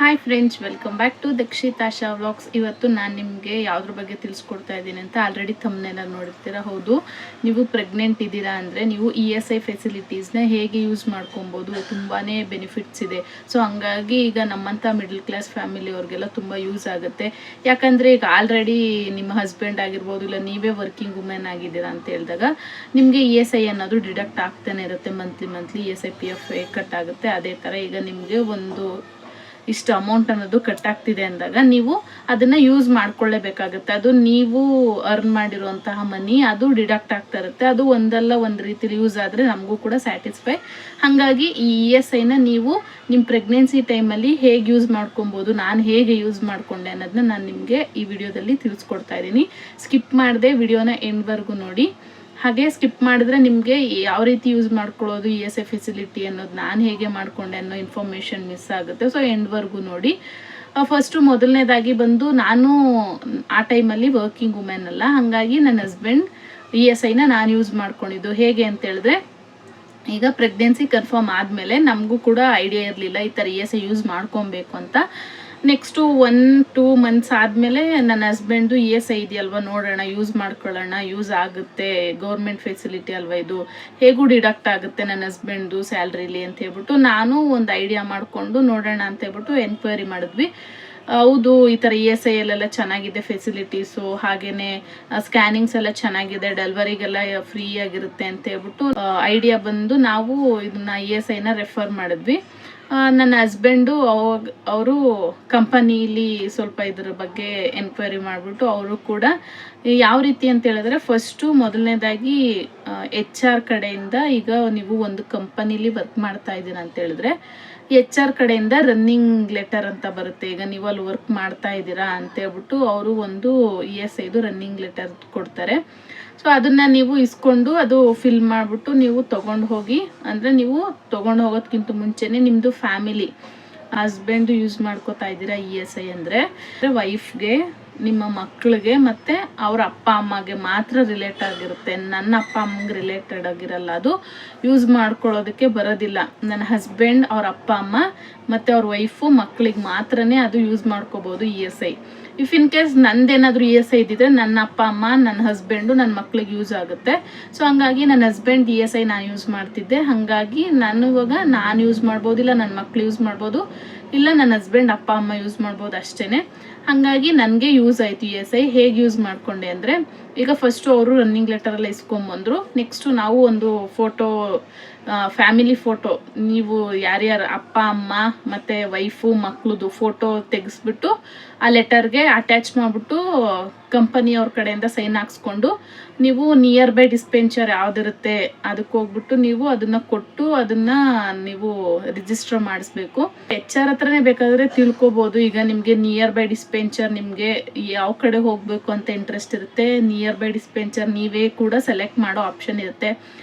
Hi friends, welcome back to Dakshitasha vlogs. ಇವತ್ತು ನಾನು ನಿಮಗೆ ಯಾವುದ್ರ ಬಗ್ಗೆ ತಿಳಿಸ್ಕೊಡ್ತಾ ಇದ್ದೀನಿ ಅಂತ ಆಲ್ರೆಡಿ ಥಂಬ್ನೇಲ್ ನೋಡಿರ್ತೀರಾ. ಹೌದು, ನೀವು ಪ್ರೆಗ್ನೆಂಟ್ ಇದ್ದೀರಾ ಅಂದರೆ ನೀವು ESI ಫೆಸಿಲಿಟೀಸ್ನ ಹೇಗೆ ಯೂಸ್ ಮಾಡ್ಕೊಬೋದು, ತುಂಬಾ ಬೆನಿಫಿಟ್ಸ್ ಇದೆ. ಸೊ ಹಂಗಾಗಿ ಈಗ ನಮ್ಮಂಥ ಮಿಡಲ್ ಕ್ಲಾಸ್ ಫ್ಯಾಮಿಲಿಯವ್ರಿಗೆಲ್ಲ ತುಂಬ ಯೂಸ್ ಆಗುತ್ತೆ. ಯಾಕಂದರೆ ಈಗ ಆಲ್ರೆಡಿ ನಿಮ್ಮ ಹಸ್ಬೆಂಡ್ ಆಗಿರ್ಬೋದು, ಇಲ್ಲ ನೀವೇ ವರ್ಕಿಂಗ್ ವುಮೆನ್ ಆಗಿದ್ದೀರಾ ಅಂತ ಹೇಳಿದಾಗ ನಿಮಗೆ ESI ಅನ್ನೋದು ಡಿಡಕ್ಟ್ ಆಗ್ತಾನೆ ಇರುತ್ತೆ. ಮಂತ್ಲಿ ESI PF ಕಟ್ ಆಗುತ್ತೆ. ಅದೇ ಥರ ಈಗ ನಿಮಗೆ ಒಂದು ಇಷ್ಟು ಅಮೌಂಟ್ ಅನ್ನೋದು ಕಟ್ ಆಗ್ತಿದೆ ಅಂದಾಗ ನೀವು ಅದನ್ನು ಯೂಸ್ ಮಾಡ್ಕೊಳ್ಳೇಬೇಕಾಗುತ್ತೆ. ಅದು ನೀವು ಅರ್ನ್ ಮಾಡಿರುವಂತಹ ಮನಿ ಅದು ಡಿಡಕ್ಟ್ ಆಗ್ತಾ ಇರುತ್ತೆ. ಅದು ಒಂದಲ್ಲ ಒಂದು ರೀತಿಲಿ ಯೂಸ್ ಆದರೆ ನಮಗೂ ಕೂಡ ಸ್ಯಾಟಿಸ್ಫೈ. ಹಾಗಾಗಿ ಈ ESIನ ನೀವು ನಿಮ್ಮ ಪ್ರೆಗ್ನೆನ್ಸಿ ಟೈಮಲ್ಲಿ ಹೇಗೆ ಯೂಸ್ ಮಾಡ್ಕೊಬೋದು, ನಾನು ಹೇಗೆ ಯೂಸ್ ಮಾಡಿಕೊಂಡೆ ಅನ್ನೋದನ್ನ ನಾನು ನಿಮಗೆ ಈ ವಿಡಿಯೋದಲ್ಲಿ ತಿಳಿಸ್ಕೊಡ್ತಾ ಇದ್ದೀನಿ. ಸ್ಕಿಪ್ ಮಾಡದೆ ವಿಡಿಯೋನ ಎಂಡ್ವರೆಗೂ ನೋಡಿ. ಹಾಗೆ ಸ್ಕಿಪ್ ಮಾಡಿದ್ರೆ ನಿಮಗೆ ಯಾವ ರೀತಿ ಯೂಸ್ ಮಾಡ್ಕೊಳ್ಳೋದು ESI ಫೆಸಿಲಿಟಿ ಅನ್ನೋದು, ನಾನು ಹೇಗೆ ಮಾಡಿಕೊಂಡೆ ಅನ್ನೋ ಇನ್ಫಾರ್ಮೇಷನ್ ಮಿಸ್ ಆಗುತ್ತೆ. ಸೊ ಎಂಡ್ವರೆಗೂ ನೋಡಿ. ಫಸ್ಟು ಮೊದಲನೇದಾಗಿ ಬಂದು ನಾನು ಆ ಟೈಮಲ್ಲಿ ವರ್ಕಿಂಗ್ ವುಮೆನ್ ಅಲ್ಲ, ಹಾಗಾಗಿ ನನ್ನ ಹಸ್ಬೆಂಡ್ ESIನ ನಾನು ಯೂಸ್ ಮಾಡ್ಕೊಂಡಿದ್ದು. ಹೇಗೆ ಅಂತ ಹೇಳಿದ್ರೆ, ಈಗ ಪ್ರೆಗ್ನೆನ್ಸಿ ಕನ್ಫರ್ಮ್ ಆದಮೇಲೆ ನಮಗೂ ಕೂಡ ಐಡಿಯಾ ಇರಲಿಲ್ಲ ಈ ಥರ ESI ಯೂಸ್ ಮಾಡ್ಕೊಬೇಕು ಅಂತ. ನೆಕ್ಸ್ಟು 1-2 ಮಂತ್ಸ್ ಆದಮೇಲೆ ನನ್ನ ಹಸ್ಬೆಂಡು ESI ಇದೆಯಲ್ವ, ನೋಡೋಣ ಯೂಸ್ ಮಾಡ್ಕೊಳ್ಳೋಣ, ಯೂಸ್ ಆಗುತ್ತೆ, ಗೌರ್ಮೆಂಟ್ ಫೆಸಿಲಿಟಿ ಅಲ್ವ ಇದು, ಹೇಗೂ ಡಿಡಕ್ಟ್ ಆಗುತ್ತೆ ನನ್ನ ಹಸ್ಬೆಂಡು ಸ್ಯಾಲ್ರಿಲಿ ಅಂತ ಹೇಳ್ಬಿಟ್ಟು ನಾನು ಒಂದು ಐಡಿಯಾ ಮಾಡಿಕೊಂಡು ನೋಡೋಣ ಅಂತ ಹೇಳ್ಬಿಟ್ಟು ಎನ್ಕ್ವೈರಿ ಮಾಡಿದ್ವಿ. ಹೌದು, ಈ ಥರ ESI ಎಲ್ಲ ಚೆನ್ನಾಗಿದೆ ಫೆಸಿಲಿಟೀಸು, ಹಾಗೆಯೇ ಸ್ಕ್ಯಾನಿಂಗ್ಸ್ ಎಲ್ಲ ಚೆನ್ನಾಗಿದೆ, ಡೆಲಿವರಿಗೆಲ್ಲ ಫ್ರೀ ಆಗಿರುತ್ತೆ ಅಂತ ಹೇಳ್ಬಿಟ್ಟು ಐಡಿಯಾ ಬಂದು ನಾವು ಇದನ್ನ ESIನ ರೆಫರ್ ಮಾಡಿದ್ವಿ. ನನ್ನ ಹಸ್ಬೆಂಡು ಅವರು ಕಂಪನಿಲಿ ಸ್ವಲ್ಪ ಇದ್ರ ಬಗ್ಗೆ ಎನ್ಕ್ವೈರಿ ಮಾಡಿಬಿಟ್ಟು ಅವರು ಕೂಡ ಯಾವ ರೀತಿ ಅಂತ ಹೇಳಿದ್ರೆ, ಫಸ್ಟು ಮೊದಲನೇದಾಗಿ HR ಕಡೆಯಿಂದ, ಈಗ ನೀವು ಒಂದು ಕಂಪನಿಲಿ ವರ್ಕ್ ಮಾಡ್ತಾ ಇದ್ದೀರಾ ಅಂತ ಹೇಳಿದ್ರೆ HR ಕಡೆಯಿಂದ ರನ್ನಿಂಗ್ ಲೆಟರ್ ಅಂತ ಬರುತ್ತೆ. ಈಗ ನೀವು ಅಲ್ಲಿ ವರ್ಕ್ ಮಾಡ್ತಾ ಇದ್ದೀರಾ ಅಂತ ಹೇಳ್ಬಿಟ್ಟು ಅವರು ಒಂದು ESIದು ರನ್ನಿಂಗ್ ಲೆಟರ್ ಕೊಡ್ತಾರೆ. ಸೊ ಅದನ್ನು ನೀವು ಇಸ್ಕೊಂಡು ಅದು ಫಿಲ್ ಮಾಡಿಬಿಟ್ಟು ನೀವು ತೊಗೊಂಡು ಹೋಗಿ, ಅಂದರೆ ನೀವು ತೊಗೊಂಡು ಹೋಗೋದಕ್ಕಿಂತ ಮುಂಚೆನೇ ನಿಮ್ಮದು ಫ್ಯಾಮಿಲಿ, ಹಸ್ಬೆಂಡು ಯೂಸ್ ಮಾಡ್ಕೋತಾ ಇದ್ದೀರಾ ESI ಅಂದರೆ ವೈಫ್ಗೆ, ನಿಮ್ಮ ಮಕ್ಕಳಿಗೆ ಮತ್ತು ಅವ್ರ ಅಪ್ಪ ಅಮ್ಮಗೆ ಮಾತ್ರ ರಿಲೇಟ್ ಆಗಿರುತ್ತೆ. ನನ್ನ ಅಪ್ಪ ಅಮ್ಮಗೆ ರಿಲೇಟೆಡ್ ಆಗಿರಲ್ಲ, ಅದು ಯೂಸ್ ಮಾಡ್ಕೊಳ್ಳೋದಕ್ಕೆ ಬರೋದಿಲ್ಲ. ನನ್ನ ಹಸ್ಬೆಂಡ್, ಅವ್ರ ಅಪ್ಪ ಅಮ್ಮ ಮತ್ತು ಅವ್ರ ವೈಫು, ಮಕ್ಕಳಿಗೆ ಮಾತ್ರನೇ ಅದು ಯೂಸ್ ಮಾಡ್ಕೋಬೋದು ESI. ಇಫ್ ಇನ್ ಕೇಸ್ ನಂದೇನಾದರೂ ESI ಇದ್ದಿದ್ರೆ ನನ್ನ ಅಪ್ಪ ಅಮ್ಮ, ನನ್ನ ಹಸ್ಬೆಂಡು, ನನ್ನ ಮಕ್ಳಿಗೆ ಯೂಸ್ ಆಗುತ್ತೆ. ಸೊ ಹಂಗಾಗಿ ನನ್ನ ಹಸ್ಬೆಂಡ್ ESI ನಾನು ಯೂಸ್ ಮಾಡ್ತಿದ್ದೆ. ಹಾಗಾಗಿ ಇವಾಗ ನಾನು ಯೂಸ್ ಮಾಡ್ಬೋದು, ಇಲ್ಲ ನನ್ನ ಮಕ್ಳು ಯೂಸ್ ಮಾಡ್ಬೋದು, ಇಲ್ಲ ನನ್ನ ಹಸ್ಬೆಂಡ್ ಅಪ್ಪ ಅಮ್ಮ ಯೂಸ್ ಮಾಡ್ಬೋದು ಅಷ್ಟೇ. ಹಾಗಾಗಿ ನನಗೆ ಯೂಸ್ ಆಯಿತು ESI. ಹೇಗೆ ಯೂಸ್ ಮಾಡಿಕೊಂಡೆ ಅಂದರೆ, ಈಗ ಫಸ್ಟು ಅವರು ರನ್ನಿಂಗ್ ಲೆಟರೆಲ್ಲ ಇಸ್ಕೊಂಬಂದರು. ನೆಕ್ಸ್ಟು ನಾವು ಒಂದು ಫೋಟೋ, ಫ್ಯಾಮಿಲಿ ಫೋಟೋ, ನೀವು ಯಾರ್ಯಾರು ಅಪ್ಪ ಅಮ್ಮ ಮತ್ತು ವೈಫು ಮಕ್ಕಳದು ಫೋಟೋ ತೆಗೆಸ್ಬಿಟ್ಟು ಆ ಲೆಟರ್ಗೆ ಅಟ್ಯಾಚ್ ಮಾಡಿಬಿಟ್ಟು ಕಂಪನಿಯವ್ರ ಕಡೆಯಿಂದ ಸೈನ್ ಹಾಕ್ಸ್ಕೊಂಡು ನೀವು ನಿಯರ್ ಬೈ ಡಿಸ್ಪೆನ್ಸರ್ ಯಾವುದಿರುತ್ತೆ ಅದಕ್ಕೆ ಹೋಗ್ಬಿಟ್ಟು ನೀವು ಅದನ್ನು ಕೊಟ್ಟು ಅದನ್ನು ನೀವು ರಿಜಿಸ್ಟರ್ ಮಾಡಿಸ್ಬೇಕು. HR ಹತ್ರನೇ ಬೇಕಾದರೆ ತಿಳ್ಕೊಬೋದು. ಈಗ ನಿಮಗೆ ನಿಯರ್ ಬೈ ಡಿಸ್ಪೆನ್ಸರ್ ನಿಮಗೆ ಯಾವ ಕಡೆ ಹೋಗಬೇಕು ಅಂತ ಇಂಟ್ರೆಸ್ಟ್ ಇರುತ್ತೆ, ನಿಯರ್ ಬೈ ಡಿಸ್ಪೆನ್ಸರ್ ನೀವೇ ಕೂಡ ಸೆಲೆಕ್ಟ್ ಮಾಡೋ ಆಪ್ಷನ್ ಇರುತ್ತೆ.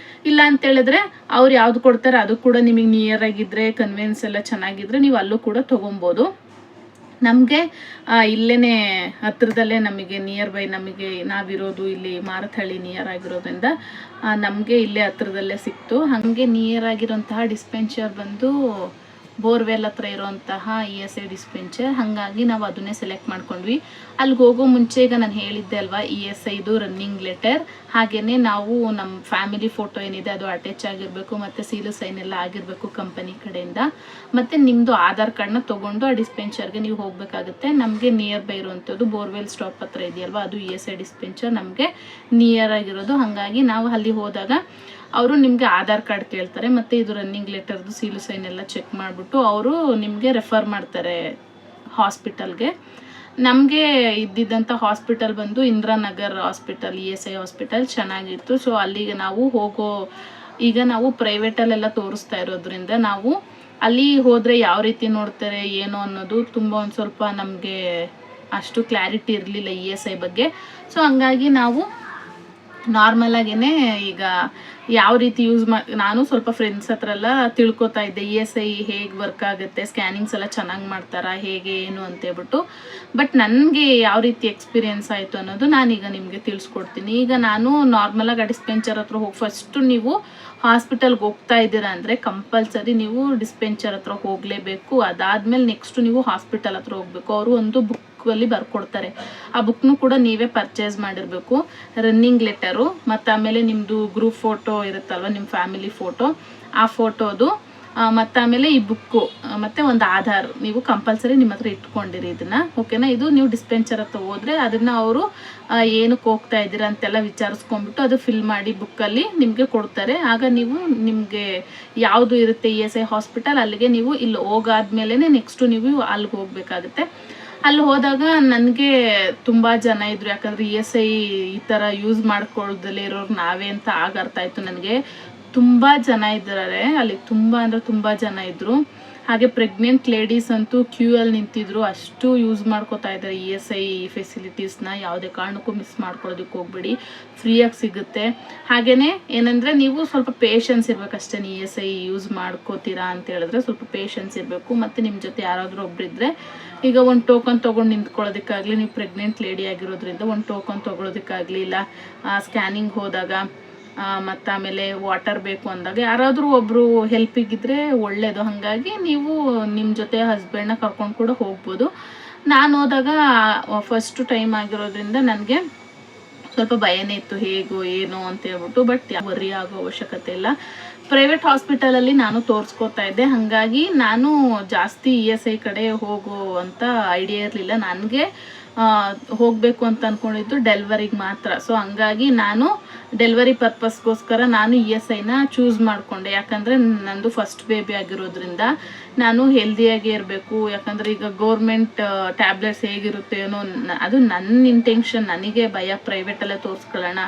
ಇಲ್ಲ ಅಂತ ಹೇಳಿದ್ರೆ ಅವ್ರು ಯಾವ್ದು ಕೊಡ್ತಾರೆ ಅದು ಕೂಡ ನಿಮಗೆ ನಿಯರ್ ಆಗಿದ್ರೆ, ಕನ್ವೆನ್ಸ್ ಎಲ್ಲ ಚೆನ್ನಾಗಿದ್ರೆ ನೀವು ಅಲ್ಲೂ ಕೂಡ ತೊಗೊಬೋದು. ನಮಗೆ ಇಲ್ಲೇ ಹತ್ರದಲ್ಲೇ ನಮಗೆ ನಿಯರ್ ಬೈ, ನಮಗೆ ನಾವಿರೋದು ಇಲ್ಲಿ ಮಾರತಹಳ್ಳಿ ನಿಯರ್ ಆಗಿರೋದ್ರಿಂದ ನಮಗೆ ಇಲ್ಲೇ ಹತ್ರದಲ್ಲೇ ಸಿಕ್ತು. ಹಾಗೆ ನಿಯರ್ ಆಗಿರೋಂತಹ ಡಿಸ್ಪೆನ್ಸರ್ ಬಂದು ಬೋರ್ವೆಲ್ ಹತ್ರ ಇರೋಂತಹ ESI ಡಿಸ್ಪೆನ್ಸರ್. ಹಾಗಾಗಿ ನಾವು ಅದನ್ನೇ ಸೆಲೆಕ್ಟ್ ಮಾಡ್ಕೊಂಡ್ವಿ. ಅಲ್ಲಿಗೆ ಹೋಗೋ ಮುಂಚೆ ಈಗ ನಾನು ಹೇಳಿದ್ದೆ ಅಲ್ವಾ, ESIದು ರನ್ನಿಂಗ್ ಲೆಟರ್, ಹಾಗೆಯೇ ನಾವು ನಮ್ಮ ಫ್ಯಾಮಿಲಿ ಫೋಟೋ ಏನಿದೆ ಅದು ಅಟ್ಯಾಚ್ ಆಗಿರಬೇಕು, ಮತ್ತು ಸೀಲು ಸೈನ್ ಎಲ್ಲ ಆಗಿರಬೇಕು ಕಂಪನಿ ಕಡೆಯಿಂದ, ಮತ್ತು ನಿಮ್ಮದು ಆಧಾರ್ ಕಾರ್ಡ್ನ ತೊಗೊಂಡು ಆ ಡಿಸ್ಪೆನ್ಸರ್ಗೆ ನೀವು ಹೋಗಬೇಕಾಗುತ್ತೆ. ನಮಗೆ ನಿಯರ್ ಬೈ ಇರುವಂಥದ್ದು ಬೋರ್ವೆಲ್ ಸ್ಟಾಪ್ ಹತ್ರ ಇದೆಯಲ್ವ, ಅದು ESI ಡಿಸ್ಪೆನ್ಸರ್ ನಮಗೆ ನಿಯರ್ ಆಗಿರೋದು. ಹಾಗಾಗಿ ನಾವು ಅಲ್ಲಿ ಹೋದಾಗ ಅವರು ನಿಮಗೆ ಆಧಾರ್ ಕಾರ್ಡ್ ಕೇಳ್ತಾರೆ, ಮತ್ತು ಇದು ರನ್ನಿಂಗ್ ಲೆಟರ್ದು ಸೀಲು ಸೈನ್ ಎಲ್ಲ ಚೆಕ್ ಮಾಡಿಬಿಟ್ಟು ಅವರು ನಿಮಗೆ ರೆಫರ್ ಮಾಡ್ತಾರೆ ಹಾಸ್ಪಿಟಲ್ಗೆ. ನಮಗೆ ಇದ್ದಿದ್ದಂಥ ಹಾಸ್ಪಿಟಲ್ ಬಂದು ಇಂದಿರಾನಗರ್ ಹಾಸ್ಪಿಟಲ್, ESI ಹಾಸ್ಪಿಟಲ್ ಚೆನ್ನಾಗಿತ್ತು. ಸೊ ಅಲ್ಲಿಗೆ ನಾವು ಈಗ ನಾವು ಪ್ರೈವೇಟಲ್ಲೆಲ್ಲ ತೋರಿಸ್ತಾ ಇರೋದ್ರಿಂದ ನಾವು ಅಲ್ಲಿ ಹೋದರೆ ಯಾವ ರೀತಿ ನೋಡ್ತಾರೆ ಏನು ಅನ್ನೋದು ತುಂಬ ಒಂದು ಸ್ವಲ್ಪ ನಮಗೆ ಅಷ್ಟು ಕ್ಲಾರಿಟಿ ಇರಲಿಲ್ಲ ESI ಬಗ್ಗೆ. ಸೊ ಹಂಗಾಗಿ ನಾವು ನಾರ್ಮಲಾಗೇ ಈಗ ಯಾವ ರೀತಿ ಯೂಸ್ ನಾನು ಸ್ವಲ್ಪ ಫ್ರೆಂಡ್ಸ್ ಹತ್ರ ಎಲ್ಲ ತಿಳ್ಕೊತಾ ಇದ್ದೆ ESI ಹೇಗೆ ವರ್ಕ್ ಆಗುತ್ತೆ, ಸ್ಕ್ಯಾನಿಂಗ್ಸ್ ಎಲ್ಲ ಚೆನ್ನಾಗಿ ಮಾಡ್ತಾರಾ, ಹೇಗೆ ಏನು ಅಂತೇಳ್ಬಿಟ್ಟು. ಬಟ್ ನನಗೆ ಯಾವ ರೀತಿ ಎಕ್ಸ್ಪೀರಿಯೆನ್ಸ್ ಆಯಿತು ಅನ್ನೋದು ನಾನೀಗ ನಿಮಗೆ ತಿಳಿಸ್ಕೊಡ್ತೀನಿ. ಈಗ ನಾನು ನಾರ್ಮಲಾಗಿ ಡಿಸ್ಪೆನ್ಸರ್ ಹತ್ರ ಹೋಗಿ ಫಸ್ಟು ನೀವು ಹಾಸ್ಪಿಟಲ್ಗೆ ಹೋಗ್ತಾ ಇದ್ದೀರಾ ಅಂದರೆ ಕಂಪಲ್ಸರಿ ನೀವು ಡಿಸ್ಪೆನ್ಸರ್ ಹತ್ರ ಹೋಗಲೇಬೇಕು. ಅದಾದಮೇಲೆ ನೆಕ್ಸ್ಟು ನೀವು ಹಾಸ್ಪಿಟಲ್ ಹತ್ರ ಹೋಗಬೇಕು. ಅವರು ಒಂದು ಬುಕ್ಕಲ್ಲಿ ಬರ್ಕೊಡ್ತಾರೆ. ಆ ಬುಕ್ನು ಕೂಡ ನೀವೇ ಪರ್ಚೇಸ್ ಮಾಡಿರಬೇಕು. ರನ್ನಿಂಗ್ ಲೆಟರು ಮತ್ತು ಆಮೇಲೆ ನಿಮ್ಮದು ಗ್ರೂಪ್ ಫೋಟೋ ಇರುತ್ತಲ್ವ, ನಿಮ್ಮ ಫ್ಯಾಮಿಲಿ ಫೋಟೋ, ಆ ಫೋಟೋದು ಮತ್ತು ಆಮೇಲೆ ಈ ಬುಕ್ಕು ಮತ್ತು ಒಂದು ಆಧಾರ್ ನೀವು ಕಂಪಲ್ಸರಿ ನಿಮ್ಮ ಹತ್ರ ಇಟ್ಕೊಂಡಿರಿ ಇದನ್ನು, ಓಕೆನಾ. ಇದು ನೀವು ಡಿಸ್ಪೆನ್ಸರ್ ಹತ್ರ ಹೋದರೆ ಅದನ್ನು ಅವರು ಏನಕ್ಕೆ ಹೋಗ್ತಾ ಇದ್ದೀರಾ ಅಂತೆಲ್ಲ ವಿಚಾರಿಸ್ಕೊಂಡ್ಬಿಟ್ಟು ಅದು ಫಿಲ್ ಮಾಡಿ ಬುಕ್ಕಲ್ಲಿ ನಿಮಗೆ ಕೊಡ್ತಾರೆ. ಆಗ ನೀವು ನಿಮಗೆ ಯಾವುದು ಇರುತ್ತೆ ESI ಹಾಸ್ಪಿಟಲ್, ಅಲ್ಲಿಗೆ ನೀವು ಇಲ್ಲಿ ಹೋಗಾದ್ಮೇಲೆ ನೆಕ್ಸ್ಟು ನೀವು ಅಲ್ಲಿಗೆ ಹೋಗಬೇಕಾಗುತ್ತೆ. ಅಲ್ಲಿ ಹೋದಾಗ ನನಗೆ ತುಂಬ ಜನ ಇದ್ದರು, ಯಾಕಂದರೆ ESI ಈ ಥರ ಯೂಸ್ ಮಾಡ್ಕೊಳ್ದಲ್ಲೇ ಇರೋರು ನಾವೇ ಅಂತ ಆಗ ಅರ್ಥ ಆಯಿತು ನನಗೆ. ತುಂಬ ಜನ ಇದ್ದಾರೆ ಅಲ್ಲಿ, ತುಂಬ ಅಂದರೆ ತುಂಬ ಜನ ಇದ್ದರು. ಹಾಗೆ ಪ್ರೆಗ್ನೆಂಟ್ ಲೇಡೀಸ್ ಅಂತೂ ಕ್ಯೂ ಅಲ್ಲಿ ನಿಂತಿದ್ರು, ಅಷ್ಟು ಯೂಸ್ ಮಾಡ್ಕೋತಾ ಇದ್ದಾರೆ ESI ಫೆಸಿಲಿಟೀಸ್ನ. ಯಾವುದೇ ಕಾರಣಕ್ಕೂ ಮಿಸ್ ಮಾಡ್ಕೊಳ್ಳೋದಕ್ಕೆ ಹೋಗ್ಬೇಡಿ, ಫ್ರೀಯಾಗಿ ಸಿಗುತ್ತೆ. ಹಾಗೆಯೇ ಏನಂದರೆ ನೀವು ಸ್ವಲ್ಪ ಪೇಷನ್ಸ್ ಇರಬೇಕಷ್ಟೇ. ESI ಯೂಸ್ ಮಾಡ್ಕೋತೀರಾ ಅಂತ ಹೇಳಿದ್ರೆ ಸ್ವಲ್ಪ ಪೇಷನ್ಸ್ ಇರಬೇಕು. ಮತ್ತು ನಿಮ್ಮ ಜೊತೆ ಯಾರಾದರೂ ಒಬ್ಬರಿದ್ದರೆ, ಈಗ ಒಂದು ಟೋಕನ್ ತೊಗೊಂಡು ನಿಂತ್ಕೊಳ್ಳೋದಕ್ಕಾಗಲಿ, ನೀವು ಪ್ರೆಗ್ನೆಂಟ್ ಲೇಡಿ ಆಗಿರೋದ್ರಿಂದ ಒಂದು ಟೋಕನ್ ತೊಗೊಳೋದಕ್ಕಾಗಲಿ, ಇಲ್ಲ ಸ್ಕ್ಯಾನಿಂಗ್ ಹೋದಾಗ ಮತ್ತು ಆಮೇಲೆ ವಾಟರ್ ಬೇಕು ಅಂದಾಗ ಯಾರಾದರೂ ಒಬ್ಬರು ಹೆಲ್ಪಿಗಿದ್ರೆ ಒಳ್ಳೆಯದು. ಹಾಗಾಗಿ ನೀವು ನಿಮ್ಮ ಜೊತೆ ಹಸ್ಬೆಂಡ್ನ ಕರ್ಕೊಂಡು ಕೂಡ ಹೋಗ್ಬೋದು. ನಾನು ಹೋದಾಗ ಫಸ್ಟು ಟೈಮ್ ಆಗಿರೋದ್ರಿಂದ ನನಗೆ ಸ್ವಲ್ಪ ಭಯನೇ ಇತ್ತು, ಹೇಗೋ ಏನೋ ಅಂತ ಹೇಳ್ಬಿಟ್ಟು. ಬಟ್ ವರ್ರಿ ಆಗೋ ಅವಶ್ಯಕತೆ ಇಲ್ಲ. ಪ್ರೈವೇಟ್ ಹಾಸ್ಪಿಟಲಲ್ಲಿ ನಾನು ತೋರಿಸ್ಕೋತಾ ಇದ್ದೆ, ಹಾಗಾಗಿ ನಾನು ಜಾಸ್ತಿ ESI ಕಡೆ ಹೋಗೋ ಅಂತ ಐಡಿಯಾ ಇರಲಿಲ್ಲ. ನನಗೆ ಹೋಗಬೇಕು ಅಂತ ಅಂದ್ಕೊಂಡಿದ್ದು ಡೆಲ್ವರಿಗೆ ಮಾತ್ರ. ಸೊ ಹಂಗಾಗಿ ನಾನು ಡೆಲ್ವರಿ ಪರ್ಪಸ್ಗೋಸ್ಕರ ನಾನು ESIನ ಚೂಸ್ ಮಾಡಿಕೊಂಡೆ. ಯಾಕಂದರೆ ನಂದು ಫಸ್ಟ್ ಬೇಬಿ ಆಗಿರೋದ್ರಿಂದ ನಾನು ಹೆಲ್ದಿಯಾಗೇ ಇರಬೇಕು. ಯಾಕಂದರೆ ಈಗ ಗೌರ್ಮೆಂಟ್ ಟ್ಯಾಬ್ಲೆಟ್ಸ್ ಹೇಗಿರುತ್ತೆ ಏನೋ, ಅದು ನನ್ನ ಇಂಟೆನ್ಷನ್. ನನಗೆ ಭಯ, ಪ್ರೈವೇಟಲ್ಲೇ ತೋರಿಸ್ಕೊಳ್ಳೋಣ,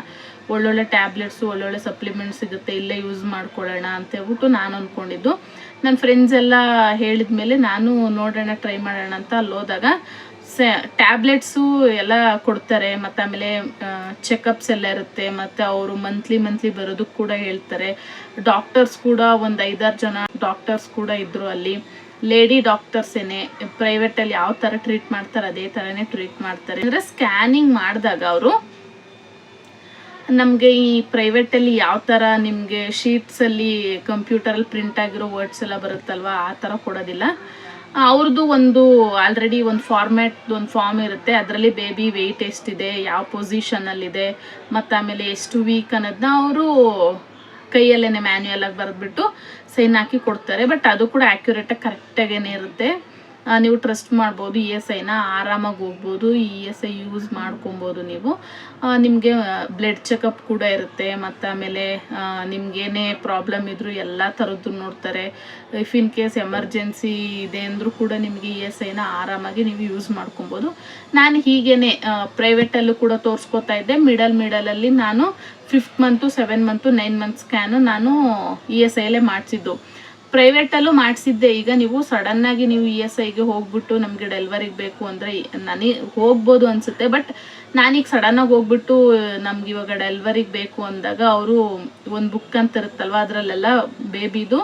ಒಳ್ಳೊಳ್ಳೆ ಟ್ಯಾಬ್ಲೆಟ್ಸು ಒಳ್ಳೊಳ್ಳೆ ಸಪ್ಲಿಮೆಂಟ್ಸ್ ಸಿಗುತ್ತೆ, ಇಲ್ಲೇ ಯೂಸ್ ಮಾಡ್ಕೊಳ್ಳೋಣ ಅಂತ ಹೇಳ್ಬಿಟ್ಟು ನಾನು ಅಂದ್ಕೊಂಡಿದ್ದು. ನನ್ನ ಫ್ರೆಂಡ್ಸ್ ಎಲ್ಲ ಹೇಳಿದ ಮೇಲೆ ನಾನು ನೋಡೋಣ, ಟ್ರೈ ಮಾಡೋಣ ಅಂತ ಅಲ್ಲಿ ಹೋದಾಗ ಟ್ಯಾಬ್ಲೆಟ್ಸು ಎಲ್ಲ ಕೊಡ್ತಾರೆ. ಮತ್ತು ಆಮೇಲೆ ಚೆಕಪ್ಸ್ ಎಲ್ಲ ಇರುತ್ತೆ. ಮತ್ತು ಅವರು ಮಂತ್ಲಿ ಬರೋದಕ್ಕೆ ಕೂಡ ಹೇಳ್ತಾರೆ. ಡಾಕ್ಟರ್ಸ್ ಕೂಡ ಒಂದು 5-6 ಜನ ಡಾಕ್ಟರ್ಸ್ ಕೂಡ ಇದ್ದರು ಅಲ್ಲಿ, ಲೇಡಿ ಡಾಕ್ಟರ್ಸೇನೆ. ಪ್ರೈವೇಟಲ್ಲಿ ಯಾವ ಥರ ಟ್ರೀಟ್ ಮಾಡ್ತಾರೆ ಅದೇ ಥರನೇ ಟ್ರೀಟ್ ಮಾಡ್ತಾರೆ. ಅಂದರೆ ಸ್ಕ್ಯಾನಿಂಗ್ ಮಾಡಿದಾಗ ಅವರು ನಮಗೆ ಈ ಪ್ರೈವೇಟಲ್ಲಿ ಯಾವ ಥರ ನಿಮಗೆ ಶೀಟ್ಸಲ್ಲಿ ಕಂಪ್ಯೂಟರಲ್ಲಿ ಪ್ರಿಂಟ್ ಆಗಿರೋ ವರ್ಡ್ಸ್ ಎಲ್ಲ ಬರುತ್ತಲ್ವ, ಆ ಥರ ಕೊಡೋದಿಲ್ಲ. ಅವ್ರದ್ದು ಒಂದು ಆಲ್ರೆಡಿ ಒಂದು ಫಾರ್ಮ್ ಇರುತ್ತೆ. ಅದರಲ್ಲಿ ಬೇಬಿ ವೆಯ್ಟ್ ಎಷ್ಟಿದೆ, ಯಾವ ಪೊಸಿಷನಲ್ಲಿದೆ, ಮತ್ತು ಆಮೇಲೆ ಎಷ್ಟು ವೀಕ್ ಅನ್ನೋದನ್ನ ಅವರು ಕೈಯಲ್ಲೇ ಮ್ಯಾನ್ಯುಯಲ್ ಆಗಿ ಬರೆದ್ಬಿಟ್ಟು ಸೈನ್ ಹಾಕಿ ಕೊಡ್ತಾರೆ. ಬಟ್ ಅದು ಕೂಡ ಆ್ಯಕ್ಯುರೇಟಾಗಿ ಕರೆಕ್ಟಾಗೇನೆ ಇರುತ್ತೆ. ನೀವು ಟ್ರಸ್ಟ್ ಮಾಡ್ಬೋದು, ESIನ ಆರಾಮಾಗಿ ಹೋಗ್ಬೋದು, ESI ಯೂಸ್ ಮಾಡ್ಕೊಬೋದು ನೀವು. ನಿಮಗೆ ಬ್ಲಡ್ ಚೆಕಪ್ ಕೂಡ ಇರುತ್ತೆ. ಮತ್ತು ಆಮೇಲೆ ನಿಮ್ಗೇನೇ ಪ್ರಾಬ್ಲಮ್ ಇದ್ದರೂ ಎಲ್ಲ ಥರದ್ದು ನೋಡ್ತಾರೆ. ಇಫ್ ಇನ್ ಕೇಸ್ ಎಮರ್ಜೆನ್ಸಿ ಇದೆ ಅಂದರೂ ಕೂಡ ನಿಮಗೆ ESIನ ಆರಾಮಾಗಿ ನೀವು ಯೂಸ್ ಮಾಡ್ಕೊಬೋದು. ನಾನು ಹೀಗೇ ಪ್ರೈವೇಟಲ್ಲೂ ಕೂಡ ತೋರಿಸ್ಕೋತಾ ಇದ್ದೆ. ಮಿಡಲಲ್ಲಿ ನಾನು 5th month, 7 month, 9 month scan ನಾನು ESIಲೇ ಮಾಡಿಸಿದ್ದು. ಪ್ರೈವೇಟಲ್ಲೂ ಮಾಡಿಸಿದ್ದೆ. ಈಗ ನೀವು ಸಡನ್ನಾಗಿ ನೀವು ESIಗೆ ಹೋಗ್ಬಿಟ್ಟು ನಮಗೆ ಡೆಲ್ವರಿಗೆ ಬೇಕು ಅಂದರೆ ನನಗೆ ಹೋಗ್ಬೋದು ಅನಿಸುತ್ತೆ. ಬಟ್ ನಾನೀಗ ಸಡನ್ನಾಗಿ ಹೋಗ್ಬಿಟ್ಟು ನಮ್ಗೆ ಇವಾಗ ಡೆಲ್ವರಿಗೆ ಬೇಕು ಅಂದಾಗ ಅವರು ಒಂದು ಬುಕ್ ಅಂತ ಇರುತ್ತಲ್ವ, ಅದರಲ್ಲೆಲ್ಲ ಬೇಬಿದು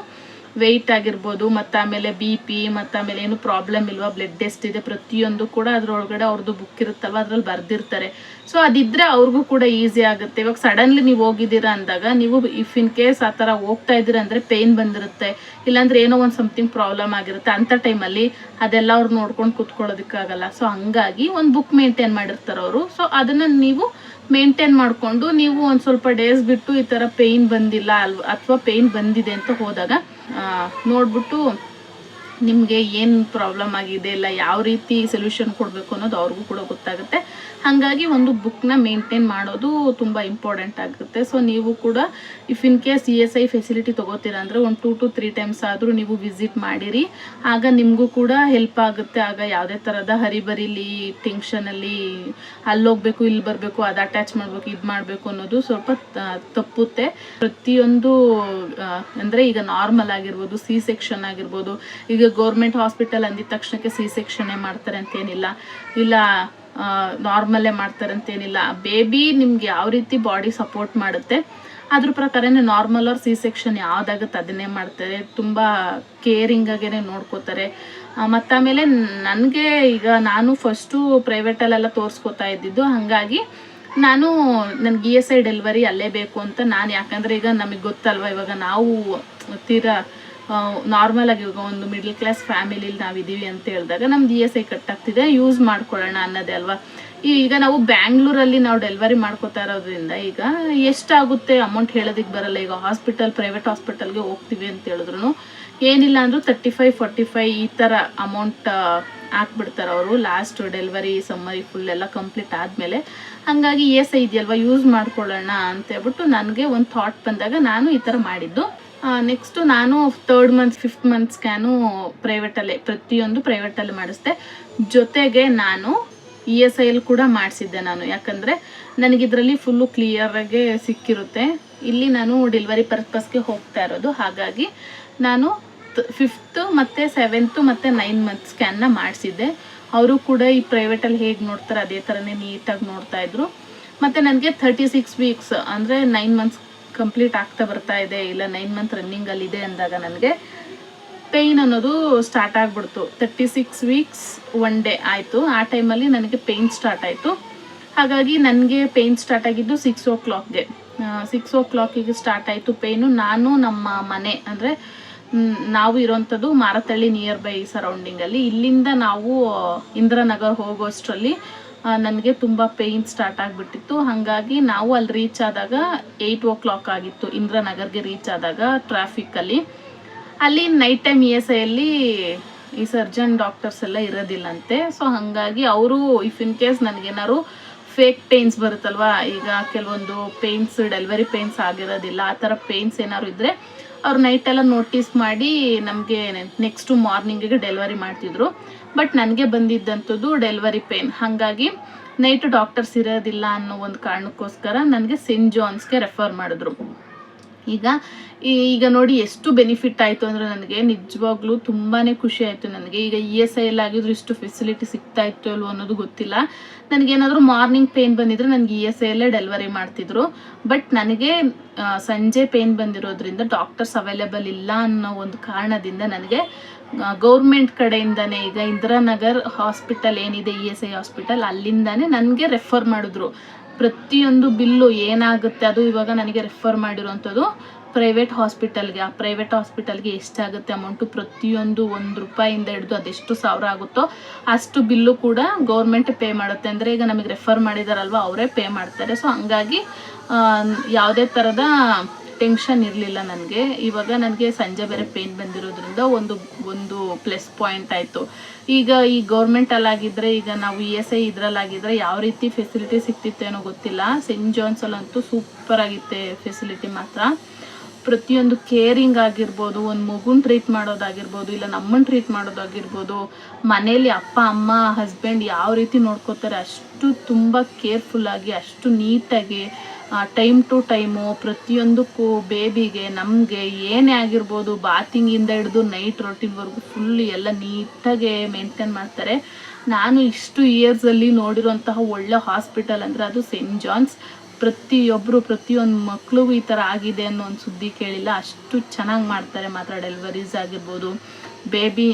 ವೆಯ್ಟ್ ಆಗಿರ್ಬೋದು, ಮತ್ತು ಆಮೇಲೆ BP, ಮತ್ತು ಆಮೇಲೆ ಏನು ಪ್ರಾಬ್ಲಮ್ ಇಲ್ವಾ, ಬ್ಲಡ್ ಟೆಸ್ಟ್ ಇದೆ, ಪ್ರತಿಯೊಂದು ಕೂಡ ಅದರೊಳಗಡೆ ಅವ್ರದ್ದು ಬುಕ್ ಇರುತ್ತಲ್ವ, ಅದ್ರಲ್ಲಿ ಬರೆದಿರ್ತಾರೆ. ಸೊ ಅದಿದ್ದರೆ ಅವ್ರಿಗೂ ಕೂಡ ಈಸಿ ಆಗುತ್ತೆ. ಇವಾಗ ಸಡನ್ಲಿ ನೀವು ಹೋಗಿದ್ದೀರಾ ಅಂದಾಗ, ನೀವು ಇಫ್ ಇನ್ ಕೇಸ್ ಆ ಥರ ಹೋಗ್ತಾ ಇದ್ದೀರಾ ಅಂದರೆ ಪೇಯ್ನ್ ಬಂದಿರುತ್ತೆ, ಇಲ್ಲಾಂದರೆ ಏನೋ ಒಂದು ಸಮಥಿಂಗ್ ಪ್ರಾಬ್ಲಮ್ ಆಗಿರುತ್ತೆ. ಅಂಥ ಟೈಮಲ್ಲಿ ಅದೆಲ್ಲ ಅವ್ರು ನೋಡ್ಕೊಂಡು ಕೂತ್ಕೊಳ್ಳೋದಕ್ಕಾಗಲ್ಲ. ಸೊ ಹಂಗಾಗಿ ಒಂದು ಬುಕ್ ಮೇಂಟೈನ್ ಮಾಡಿರ್ತಾರೆ ಅವರು. ಸೊ ಅದನ್ನು ನೀವು ಮೇಂಟೈನ್ ಮಾಡಿಕೊಂಡು ನೀವು ಒಂದು ಸ್ವಲ್ಪ ಡೇಸ್ ಬಿಟ್ಟು ಈ ಥರ ಪೇಯ್ನ್ ಬಂದಿಲ್ಲ ಅಥವಾ ಪೇಯ್ನ್ ಬಂದಿದೆ ಅಂತ ಹೋದಾಗ ನೋಡ್ಬಿಟ್ಟು ನಿಮಗೆ ಏನು ಪ್ರಾಬ್ಲಮ್ ಆಗಿದೆ, ಇಲ್ಲ ಯಾವ ರೀತಿ ಸೊಲ್ಯೂಷನ್ ಕೊಡಬೇಕು ಅನ್ನೋದು ಅವ್ರಿಗೂ ಕೂಡ ಗೊತ್ತಾಗುತ್ತೆ. ಹಾಗಾಗಿ ಒಂದು ಬುಕ್ನ ಮೇಂಟೈನ್ ಮಾಡೋದು ತುಂಬ ಇಂಪಾರ್ಟೆಂಟ್ ಆಗುತ್ತೆ. ಸೊ ನೀವು ಕೂಡ if in case ESI facility ತೊಗೋತೀರಾ ಅಂದರೆ ಒಂದು 2 to 3 ಟೈಮ್ಸ್ ಆದರೂ ನೀವು ವಿಸಿಟ್ ಮಾಡಿರಿ. ಆಗ ನಿಮಗೂ ಕೂಡ ಹೆಲ್ಪ್ ಆಗುತ್ತೆ. ಆಗ ಯಾವುದೇ ಥರದ ಹರಿಬರಿಲಿ ಟೆನ್ಷನಲ್ಲಿ ಅಲ್ಲೋಗ್ಬೇಕು, ಇಲ್ಲಿ ಬರಬೇಕು, ಅದು ಅಟ್ಯಾಚ್ ಮಾಡಬೇಕು, ಇದು ಮಾಡಬೇಕು ಅನ್ನೋದು ಸ್ವಲ್ಪ ತಪ್ಪುತ್ತೆ. ಪ್ರತಿಯೊಂದು ಅಂದರೆ ಈಗ ನಾರ್ಮಲ್ ಆಗಿರ್ಬೋದು, C-ಸೆಕ್ಷನ್ ಆಗಿರ್ಬೋದು. ಈಗ ಗೌರ್ಮೆಂಟ್ ಹಾಸ್ಪಿಟಲ್ ಅಂದಿದ ತಕ್ಷಣಕ್ಕೆ C-ಸೆಕ್ಷನ್ನೇ ಮಾಡ್ತಾರೆ ಅಂತೇನಿಲ್ಲ, ಇಲ್ಲ ನಾರ್ಮಲ್ಲೇ ಮಾಡ್ತಾರೆ ಅಂತೇನಿಲ್ಲ. ಬೇಬಿ ನಿಮ್ಗೆ ಯಾವ ರೀತಿ ಬಾಡಿ ಸಪೋರ್ಟ್ ಮಾಡುತ್ತೆ ಅದ್ರ ಪ್ರಕಾರನೇ ನಾರ್ಮಲ್ ಅವ್ರು ಸಿ ಸೆಕ್ಷನ್ ಯಾವುದಾಗುತ್ತೆ ಅದನ್ನೇ ಮಾಡ್ತಾರೆ, ತುಂಬ ಕೇರಿಂಗಾಗೇ ನೋಡ್ಕೋತಾರೆ. ಮತ್ತು ಆಮೇಲೆ ನನಗೆ ಈಗ ನಾನು ಫಸ್ಟು ಪ್ರೈವೇಟಲ್ಲೆಲ್ಲ ತೋರಿಸ್ಕೋತಾ ಇದ್ದಿದ್ದು, ಹಾಗಾಗಿ ನನಗೆ ESI ಡೆಲಿವರಿ ಅಲ್ಲೇ ಬೇಕು ಅಂತ ನಾನು, ಯಾಕಂದರೆ ಈಗ ನಮಗೆ ಗೊತ್ತಲ್ವ, ಇವಾಗ ನಾವು ತೀರಾ ನಾರ್ಮಲಾಗಿ ಇವಾಗ ಒಂದು ಮಿಡ್ಲ್ ಕ್ಲಾಸ್ ಫ್ಯಾಮಿಲಿಲಿ ನಾವಿದ್ದೀವಿ ಅಂತ ಹೇಳಿದಾಗ ನಮ್ದು ESI ಕಟ್ಟಾಗ್ತಿದೆ, ಯೂಸ್ ಮಾಡ್ಕೊಳ್ಳೋಣ ಅನ್ನೋದೇ ಅಲ್ವಾ. ಈಗ ನಾವು ಬ್ಯಾಂಗ್ಳೂರಲ್ಲಿ ನಾವು ಡೆಲಿವರಿ ಮಾಡ್ಕೋತಾ ಇರೋದ್ರಿಂದ ಈಗ ಎಷ್ಟಾಗುತ್ತೆ ಅಮೌಂಟ್ ಹೇಳೋದಕ್ಕೆ ಬರಲ್ಲ. ಈಗ ಪ್ರೈವೇಟ್ ಹಾಸ್ಪಿಟಲ್ಗೆ ಹೋಗ್ತೀವಿ ಅಂತ ಹೇಳಿದ್ರು ಏನಿಲ್ಲ ಅಂದರೂ 35-45 ಈ ಥರ ಅಮೌಂಟ್ ಹಾಕ್ಬಿಡ್ತಾರೆ ಅವರು ಲಾಸ್ಟ್ ಡೆಲಿವರಿ ಸಮ್ಮರಿ ಫುಲ್ ಎಲ್ಲ ಕಂಪ್ಲೀಟ್ ಆದಮೇಲೆ. ಹಾಗಾಗಿ ESI ಇದೆಯಲ್ವ, ಯೂಸ್ ಮಾಡ್ಕೊಳ್ಳೋಣ ಅಂತ ಹೇಳ್ಬಿಟ್ಟು ನನಗೆ ಒಂದು ಥಾಟ್ ಬಂದಾಗ ನಾನು ಈ ಥರ ಮಾಡಿದ್ದು. ನೆಕ್ಸ್ಟು ನಾನು 3rd month 5th month scan ಪ್ರೈವೇಟಲ್ಲೇ, ಪ್ರತಿಯೊಂದು ಪ್ರೈವೇಟಲ್ಲಿ ಮಾಡಿಸ್ದೆ. ಜೊತೆಗೆ ನಾನು ESIಯಲ್ಲಿ ಕೂಡ ಮಾಡಿಸಿದ್ದೆ ನಾನು, ಯಾಕಂದರೆ ನನಗಿದ್ರಲ್ಲಿ ಫುಲ್ಲು ಕ್ಲಿಯರಾಗೆ ಸಿಕ್ಕಿರುತ್ತೆ. ಇಲ್ಲಿ ನಾನು ಡೆಲಿವರಿ ಪರ್ಪಸ್ಗೆ ಹೋಗ್ತಾ ಇರೋದು, ಹಾಗಾಗಿ ನಾನು 5th ಮತ್ತು 7th ಮತ್ತು 9 ಮಂತ್ ಸ್ಕ್ಯಾನ್ನ ಮಾಡಿಸಿದ್ದೆ. ಅವರು ಕೂಡ ಈ ಪ್ರೈವೇಟಲ್ಲಿ ಹೇಗೆ ನೋಡ್ತಾರೆ ಅದೇ ಥರನೇ ನೀಟಾಗಿ ನೋಡ್ತಾಯಿದ್ರು. ಮತ್ತು ನನಗೆ 36 ವೀಕ್ಸ್ ಅಂದರೆ 9 ಮಂತ್ಸ್ ಕಂಪ್ಲೀಟ್ ಆಗ್ತಾ ಬರ್ತಾ ಇದೆ, ಇಲ್ಲ 9 ಮಂತ್ ರನ್ನಿಂಗಲ್ಲಿದೆ ಅಂದಾಗ ನನಗೆ ಪೇಯ್ನ್ ಅನ್ನೋದು ಸ್ಟಾರ್ಟ್ ಆಗಿಬಿಡ್ತು. 36 ವೀಕ್ಸ್ 1 ಡೇ ಆಯಿತು, ಆ ಟೈಮಲ್ಲಿ ನನಗೆ ಪೇಯ್ನ್ ಸ್ಟಾರ್ಟ್ ಆಯಿತು. ಹಾಗಾಗಿ ನನಗೆ ಪೇಯ್ನ್ ಸ್ಟಾರ್ಟ್ ಆಗಿದ್ದು 6 o'clockಗೆ. 6 o'clockಗೆ ಸ್ಟಾರ್ಟ್ ಆಯಿತು ಪೇಯ್ನು. ನಾನು ನಮ್ಮ ಮನೆ ಅಂದರೆ ನಾವು ಇರೋವಂಥದ್ದು ಮಾರತಳ್ಳಿ ನಿಯರ್ ಬೈ ಸರೌಂಡಿಂಗಲ್ಲಿ, ಇಲ್ಲಿಂದ ನಾವು ಇಂದಿರಾನಗರ್ ಹೋಗೋಷ್ಟರಲ್ಲಿ ನನಗೆ ತುಂಬ ಪೇಯ್ನ್ ಸ್ಟಾರ್ಟ್ ಆಗಿಬಿಟ್ಟಿತ್ತು. ಹಾಗಾಗಿ ನಾವು ಅಲ್ಲಿ ರೀಚ್ ಆದಾಗ 8 o'clock ಆಗಿತ್ತು. ಇಂದಿರಾನಗರ್ಗೆ ರೀಚ್ ಆದಾಗ ಟ್ರಾಫಿಕ್ಕಲ್ಲಿ, ಅಲ್ಲಿ ನೈಟ್ ಟೈಮ್ ESIಯಲ್ಲಿ ಈ ಸರ್ಜನ್ ಡಾಕ್ಟರ್ಸ್ ಎಲ್ಲ ಇರೋದಿಲ್ಲಂತೆ. ಸೊ ಹಾಗಾಗಿ ಅವರು ಇಫ್ ಇನ್ ಕೇಸ್ ನನಗೇನಾದ್ರು ಫೇಕ್ ಪೇಯ್ನ್ಸ್ ಬರುತ್ತಲ್ವ, ಈಗ ಕೆಲವೊಂದು ಪೇಯ್ನ್ಸ್ ಡೆಲಿವರಿ ಪೇಯ್ನ್ಸ್ ಆಗಿರೋದಿಲ್ಲ, ಆ ಥರ ಪೇಯ್ನ್ಸ್ ಏನಾದ್ರು ಇದ್ದರೆ ಅವ್ರು ನೈಟೆಲ್ಲ ನೋಟಿಸ್ ಮಾಡಿ ನಮಗೆ ನೆಕ್ಸ್ಟು ಮಾರ್ನಿಂಗಿಗೆ ಡೆಲಿವರಿ ಮಾಡ್ತಿದ್ರು. ಬಟ್ ನನಗೆ ಬಂದಿದ್ದಂಥದ್ದು ಡೆಲಿವರಿ ಪೇಯ್ನ್, ಹಾಗಾಗಿ ನೈಟ್ ಡಾಕ್ಟರ್ಸ್ ಇರೋದಿಲ್ಲ ಅನ್ನೋ ಒಂದು ಕಾರಣಕ್ಕೋಸ್ಕರ ನನಗೆ ಸೆಂಟ್ ಜಾನ್ಸ್ಗೆ ರೆಫರ್ ಮಾಡಿದ್ರು. ಈಗ ನೋಡಿ ಎಷ್ಟು ಬೆನಿಫಿಟ್ ಆಯಿತು ಅಂದರೆ ನನಗೆ ನಿಜವಾಗ್ಲೂ ತುಂಬಾ ಖುಷಿ ಆಯಿತು ನನಗೆ. ಈಗ ESIಯಲ್ಲಿ ಆಗಿದ್ರು ಇಷ್ಟು ಫೆಸಿಲಿಟಿ ಸಿಗ್ತಾ ಇತ್ತು ಅಲ್ವೋ ಅನ್ನೋದು ಗೊತ್ತಿಲ್ಲ. ನನಗೇನಾದರೂ ಮಾರ್ನಿಂಗ್ ಪೇಯ್ನ್ ಬಂದಿದ್ರೆ ನನಗೆ ESIಯಲ್ಲೇ ಡೆಲಿವರಿ ಮಾಡ್ತಿದ್ರು. ಬಟ್ ನನಗೆ ಸಂಜೆ ಪೇಯ್ನ್ ಬಂದಿರೋದ್ರಿಂದ ಡಾಕ್ಟರ್ಸ್ ಅವೈಲೇಬಲ್ ಇಲ್ಲ ಅನ್ನೋ ಒಂದು ಕಾರಣದಿಂದ ನನಗೆ ಗೌರ್ಮೆಂಟ್ ಕಡೆಯಿಂದನೇ, ಈಗ ಇಂದಿರಾನಗರ್ ಹಾಸ್ಪಿಟಲ್ ಏನಿದೆ ESI ಹಾಸ್ಪಿಟಲ್, ಅಲ್ಲಿಂದಾನೇ ನನಗೆ ರೆಫರ್ ಮಾಡಿದ್ರು. ಪ್ರತಿಯೊಂದು ಬಿಲ್ಲು ಏನಾಗುತ್ತೆ ಅದು ಇವಾಗ ನನಗೆ ರೆಫರ್ ಮಾಡಿರೋವಂಥದ್ದು ಪ್ರೈವೇಟ್ ಹಾಸ್ಪಿಟಲ್ಗೆ. ಆ ಪ್ರೈವೇಟ್ ಹಾಸ್ಪಿಟಲ್ಗೆ ಎಷ್ಟಾಗುತ್ತೆ ಅಮೌಂಟು ಪ್ರತಿಯೊಂದು ₹1 ಹಿಡಿದು ಅದೆಷ್ಟು ಸಾವಿರ ಆಗುತ್ತೋ ಅಷ್ಟು ಬಿಲ್ಲು ಕೂಡ ಗೌರ್ಮೆಂಟ್ ಪೇ ಮಾಡುತ್ತೆ. ಅಂದರೆ ಈಗ ನಮಗೆ ರೆಫರ್ ಮಾಡಿದಾರಲ್ವ ಅವರೇ ಪೇ ಮಾಡ್ತಾರೆ. ಸೊ ಹಂಗಾಗಿ ಯಾವುದೇ ಥರದ ಟೆನ್ಷನ್ ಇರಲಿಲ್ಲ ನನಗೆ. ಇವಾಗ ನನಗೆ ಸಂಜೆ ಬೇರೆ ಪೇಯ್ನ್ ಬಂದಿರೋದ್ರಿಂದ ಒಂದು ಪ್ಲಸ್ ಪಾಯಿಂಟ್ ಆಯಿತು. ಈಗ ಈ ಗೌರ್ಮೆಂಟಲ್ಲಾಗಿದ್ದರೆ, ಈಗ ನಾವು ESI ಇದರಲ್ಲಾಗಿದ್ದರೆ ಯಾವ ರೀತಿ ಫೆಸಿಲಿಟಿ ಸಿಗ್ತಿತ್ತೇನೋ ಗೊತ್ತಿಲ್ಲ. ಸೆಂಟ್ ಜಾನ್ಸಲ್ಲಂತೂ ಸೂಪರಾಗಿತ್ತೆ ಫೆಸಿಲಿಟಿ ಮಾತ್ರ. ಪ್ರತಿಯೊಂದು ಕೇರಿಂಗ್ ಆಗಿರ್ಬೋದು, ಒಂದು ಮಗುನ ಟ್ರೀಟ್ ಮಾಡೋದಾಗಿರ್ಬೋದು, ಇಲ್ಲ ನಮ್ಮನ್ನು ಟ್ರೀಟ್ ಮಾಡೋದಾಗಿರ್ಬೋದು, ಮನೇಲಿ ಅಪ್ಪ ಅಮ್ಮ ಹಸ್ಬೆಂಡ್ ಯಾವ ರೀತಿ ನೋಡ್ಕೋತಾರೆ ಅಷ್ಟು ತುಂಬ ಕೇರ್ಫುಲ್ಲಾಗಿ, ಅಷ್ಟು ನೀಟಾಗಿ, ಟೈಮ್ ಟು ಟೈಮು ಪ್ರತಿಯೊಂದಕ್ಕೂ ಬೇಬಿಗೆ ನಮಗೆ ಏನೇ ಆಗಿರ್ಬೋದು ಬಾತಿಂಗಿಂದ ಹಿಡಿದು ನೈಟ್ ರೊಟೀನ್ವರೆಗೂ ಫುಲ್ ಎಲ್ಲ ನೀಟಾಗಿ ಮೇಂಟೈನ್ ಮಾಡ್ತಾರೆ. ನಾನು ಇಷ್ಟು ಇಯರ್ಸಲ್ಲಿ ನೋಡಿರೋಂತಹ ಒಳ್ಳೆ ಹಾಸ್ಪಿಟಲ್ ಅಂದರೆ ಅದು ಸೆಂಟ್ ಜಾನ್ಸ್. ಪ್ರತಿಯೊಂದು ಮಕ್ಳಿಗೂ ಈ ಥರ ಆಗಿದೆ ಅನ್ನೋ ಒಂದು ಸುದ್ದಿ ಕೇಳಿಲ್ಲ. ಅಷ್ಟು ಚೆನ್ನಾಗಿ ಮಾಡ್ತಾರೆ ಮಾತ್ರ. ಡೆಲಿವರೀಸ್ ಆಗಿರ್ಬೋದು, ಬೇಬಿ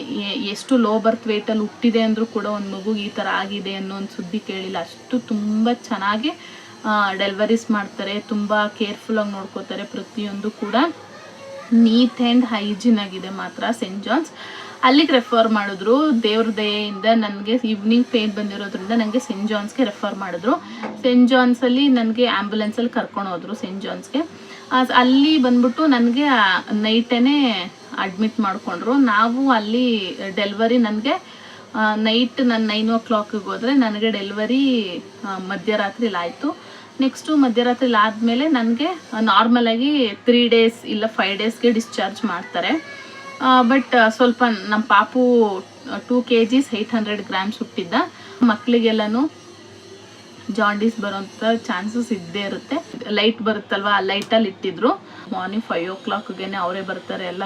ಎಷ್ಟು ಲೋ ಬರ್ತ್ ವೇಟಲ್ಲಿ ಹುಟ್ಟಿದೆ ಅಂದರೂ ಕೂಡ ಒಂದು ಮಗುಗೆ ಈ ಥರ ಆಗಿದೆ ಅನ್ನೋ ಒಂದು ಸುದ್ದಿ ಕೇಳಿಲ್ಲ. ಅಷ್ಟು ತುಂಬ ಚೆನ್ನಾಗಿ ಡೆಲಿವರೀಸ್ ಮಾಡ್ತಾರೆ, ತುಂಬ ಕೇರ್ಫುಲ್ಲಾಗಿ ನೋಡ್ಕೋತಾರೆ. ಪ್ರತಿಯೊಂದು ಕೂಡ ನೀಟ್ ಆ್ಯಂಡ್ ಹೈಜಿನ್ ಆಗಿದೆ ಮಾತ್ರ ಸೆಂಟ್ ಜಾನ್ಸ್. ಅಲ್ಲಿಗೆ ರೆಫರ್ ಮಾಡಿದ್ರು. ದೇವ್ರ ದಯೆಯಿಂದ ನನಗೆ ಈವ್ನಿಂಗ್ ಪೇಯ್ನ್ ಬಂದಿರೋದ್ರಿಂದ ನನಗೆ ಸೆಂಟ್ ಜಾನ್ಸ್ಗೆ ರೆಫರ್ ಮಾಡಿದ್ರು. ಸೆಂಟ್ ಜಾನ್ಸಲ್ಲಿ ನನಗೆ ಆ್ಯಂಬುಲೆನ್ಸಲ್ಲಿ ಕರ್ಕೊಂಡು ಹೋದರು ಸೆಂಟ್ ಜಾನ್ಸ್ಗೆ. ಅಲ್ಲಿ ಬಂದ್ಬಿಟ್ಟು ನನಗೆ ನೈಟೇ ಅಡ್ಮಿಟ್ ಮಾಡಿಕೊಂಡ್ರು. ನಾವು ಅಲ್ಲಿ ಡೆಲಿವರಿ ನನಗೆ ನೈಟ್ ನಾನು 9 o'clock ಹೋದರೆ ನನಗೆ ಡೆಲಿವರಿ ಮಧ್ಯರಾತ್ರಿಲಾಯಿತು. ನೆಕ್ಸ್ಟು ಮಧ್ಯರಾತ್ರಿ ಆದಮೇಲೆ ನನಗೆ ನಾರ್ಮಲಾಗಿ 3 days ಇಲ್ಲ 5 daysಗೆ ಡಿಸ್ಚಾರ್ಜ್ ಮಾಡ್ತಾರೆ. ಬಟ್ ಸ್ವಲ್ಪ ನಮ್ಮ ಪಾಪು 2 kg 800 grams ಹುಟ್ಟಿದ್ದ. ಮಕ್ಕಳಿಗೆಲ್ಲನೂ ಜಾಂಡೀಸ್ ಬರೋಂಥ ಚಾನ್ಸಸ್ ಇದ್ದೇ ಇರುತ್ತೆ. ಲೈಟ್ ಬರುತ್ತಲ್ವ, ಆ ಲೈಟಲ್ಲಿ ಇಟ್ಟಿದ್ರು. ಮಾರ್ನಿಂಗ್ 5 o'clockಗೆ ಅವರೇ ಬರ್ತಾರೆ ಎಲ್ಲ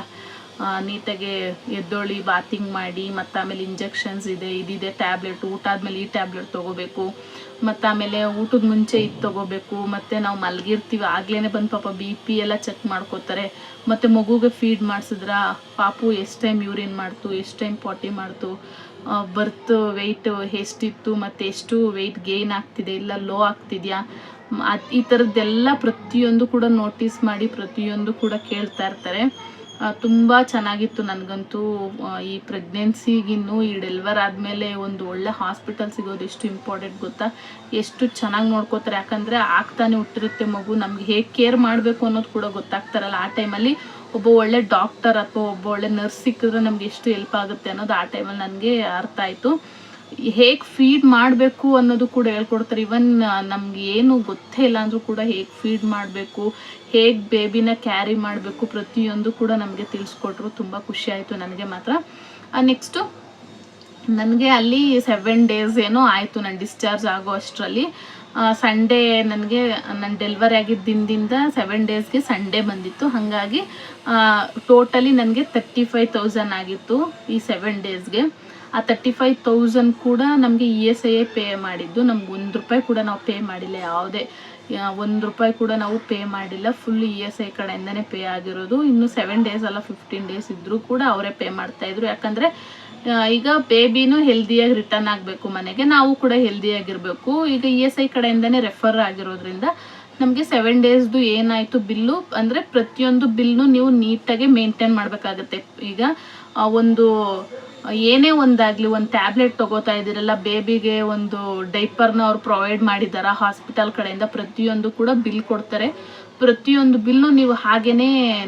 ನೀಟಾಗಿ ಎದ್ದೊಳಿ ಬಾತಿಂಗ್ ಮಾಡಿ, ಮತ್ತು ಆಮೇಲೆ ಇಂಜೆಕ್ಷನ್ಸ್ ಇದೆ, ಇದಿದೆ ಟ್ಯಾಬ್ಲೆಟ್, ಊಟ ಆದಮೇಲೆ ಈ ಟ್ಯಾಬ್ಲೆಟ್ ತೊಗೋಬೇಕು, ಮತ್ತು ಆಮೇಲೆ ಊಟದ ಮುಂಚೆ ಇದು ತೊಗೋಬೇಕು, ಮತ್ತು ನಾವು ಮಲಗಿರ್ತೀವಿ ಆಗಲೇ ಬಂದು ಪಾಪ BP ಎಲ್ಲ ಚೆಕ್ ಮಾಡ್ಕೋತಾರೆ. ಮತ್ತು ಮಗುಗೆ ಫೀಡ್ ಮಾಡಿಸಿದ್ರ ಪಾಪು ಎಷ್ಟು ಟೈಮ್ ಯೂರಿನ್ ಮಾಡ್ತು, ಎಷ್ಟು ಟೈಮ್ ಪಾಟಿ ಮಾಡ್ತು, ಬರ್ತ್ ವೆಯ್ಟ್ ಎಷ್ಟಿತ್ತು, ಮತ್ತು ಎಷ್ಟು ವೆಯ್ಟ್ ಗೇನ್ ಆಗ್ತಿದೆ ಇಲ್ಲ ಲೋ ಆಗ್ತಿದೆಯಾ, ಈ ಥರದ್ದೆಲ್ಲ ಪ್ರತಿಯೊಂದು ಕೂಡ ನೋಟಿಸ್ ಮಾಡಿ ಪ್ರತಿಯೊಂದು ಕೂಡ ಕೇಳ್ತಾ ಇರ್ತಾರೆ. ತುಂಬ ಚೆನ್ನಾಗಿತ್ತು ನನಗಂತೂ. ಈ ಪ್ರೆಗ್ನೆನ್ಸಿಗಿನ್ನೂ ಈ ಡೆಲಿವರ್ ಆದಮೇಲೆ ಒಂದು ಒಳ್ಳೆ ಹಾಸ್ಪಿಟಲ್ ಸಿಗೋದು ಎಷ್ಟು ಇಂಪಾರ್ಟೆಂಟ್ ಗೊತ್ತಾ, ಎಷ್ಟು ಚೆನ್ನಾಗಿ ನೋಡ್ಕೋತಾರೆ. ಯಾಕಂದರೆ ಆಗ್ತಾನೆ ಹುಟ್ಟಿರುತ್ತೆ ಮಗು, ನಮ್ಗೆ ಹೇಗೆ ಕೇರ್ ಮಾಡಬೇಕು ಅನ್ನೋದು ಕೂಡ ಗೊತ್ತಾಗ್ತಾರಲ್ಲ, ಆ ಟೈಮಲ್ಲಿ ಒಬ್ಬ ಒಳ್ಳೆ ಡಾಕ್ಟರ್ ಅಥವಾ ಒಬ್ಬ ಒಳ್ಳೆ ನರ್ಸ್ ಸಿಕ್ಕಿದ್ರೆ ನಮ್ಗೆ ಎಷ್ಟು ಹೆಲ್ಪ್ ಆಗುತ್ತೆ ಅನ್ನೋದು ಆ ಟೈಮಲ್ಲಿ ನನಗೆ ಅರ್ಥ ಆಯಿತು. ಹೇಗೆ ಫೀಡ್ ಮಾಡಬೇಕು ಅನ್ನೋದು ಕೂಡ ಹೇಳ್ಕೊಡ್ತಾರೆ. ಇವನ್ ನಮ್ಗೆ ಏನು ಗೊತ್ತೇ ಇಲ್ಲ ಅಂದರೂ ಕೂಡ ಹೇಗೆ ಫೀಡ್ ಮಾಡಬೇಕು, ಹೇಗೆ ಬೇಬಿನ ಕ್ಯಾರಿ ಮಾಡಬೇಕು, ಪ್ರತಿಯೊಂದು ಕೂಡ ನಮಗೆ ತಿಳಿಸ್ಕೊಟ್ರು. ತುಂಬ ಖುಷಿ ಆಯಿತು ನನಗೆ ಮಾತ್ರ. ನೆಕ್ಸ್ಟು ನನಗೆ ಅಲ್ಲಿ 7 days ಏನೋ ಆಯಿತು ನಾನು ಡಿಸ್ಚಾರ್ಜ್ ಆಗೋ ಅಷ್ಟರಲ್ಲಿ. ಸಂಡೇ ನನಗೆ ನಾನು ಡೆಲಿವರಿ ಆಗಿದ್ದ ದಿನದಿಂದ 7 daysಗೆ ಸಂಡೇ ಬಂದಿತ್ತು. ಹಾಗಾಗಿ ಟೋಟಲಿ ನನಗೆ 35,000 ಆಗಿತ್ತು ಈ 7 daysಗೆ. ಆ 35,000 ಕೂಡ ನಮಗೆ ESI ಪೇ ಮಾಡಿದ್ದು. ನಮ್ಗೆ ₹1 ಕೂಡ ನಾವು ಪೇ ಮಾಡಿಲ್ಲ, ಯಾವುದೇ ₹1 ಕೂಡ ನಾವು ಪೇ ಮಾಡಿಲ್ಲ. ಫುಲ್ ESI ಕಡೆಯಿಂದನೇ ಪೇ ಆಗಿರೋದು. ಇನ್ನು 7 days ಅಲ್ಲ 15 days ಇದ್ದರೂ ಕೂಡ ಅವರೇ ಪೇ ಮಾಡ್ತಾಯಿದ್ರು. ಯಾಕಂದರೆ ಈಗ ಬೇಬಿನೂ ಹೆಲ್ದಿಯಾಗಿ ರಿಟರ್ನ್ ಆಗಬೇಕು ಮನೆಗೆ, ನಾವು ಕೂಡ ಹೆಲ್ದಿಯಾಗಿರಬೇಕು. ಈಗ ESI ಕಡೆಯಿಂದನೇ ರೆಫರ್ ಆಗಿರೋದ್ರಿಂದ ನಮಗೆ 7 daysದು ಏನಾಯಿತು ಬಿಲ್ಲು ಅಂದರೆ ಪ್ರತಿಯೊಂದು ಬಿಲ್ನು ನೀವು ನೀಟಾಗಿ ಮೇಂಟೈನ್ ಮಾಡಬೇಕಾಗತ್ತೆ. ಈಗ ಒಂದು ಏನೇ ಒಂದಾಗಲಿ, ಒಂದು ಟ್ಯಾಬ್ಲೆಟ್ ತೊಗೋತಾ ಇದ್ದೀರಲ್ಲ, ಬೇಬಿಗೆ ಒಂದು ಡೈಪರ್ನ ಅವ್ರು ಪ್ರೊವೈಡ್ ಮಾಡಿದ್ದಾರೆ ಹಾಸ್ಪಿಟಲ್ ಕಡೆಯಿಂದ, ಪ್ರತಿಯೊಂದು ಕೂಡ ಬಿಲ್ ಕೊಡ್ತಾರೆ. ಪ್ರತಿಯೊಂದು ಬಿಲ್ಲು ನೀವು ಹಾಗೇ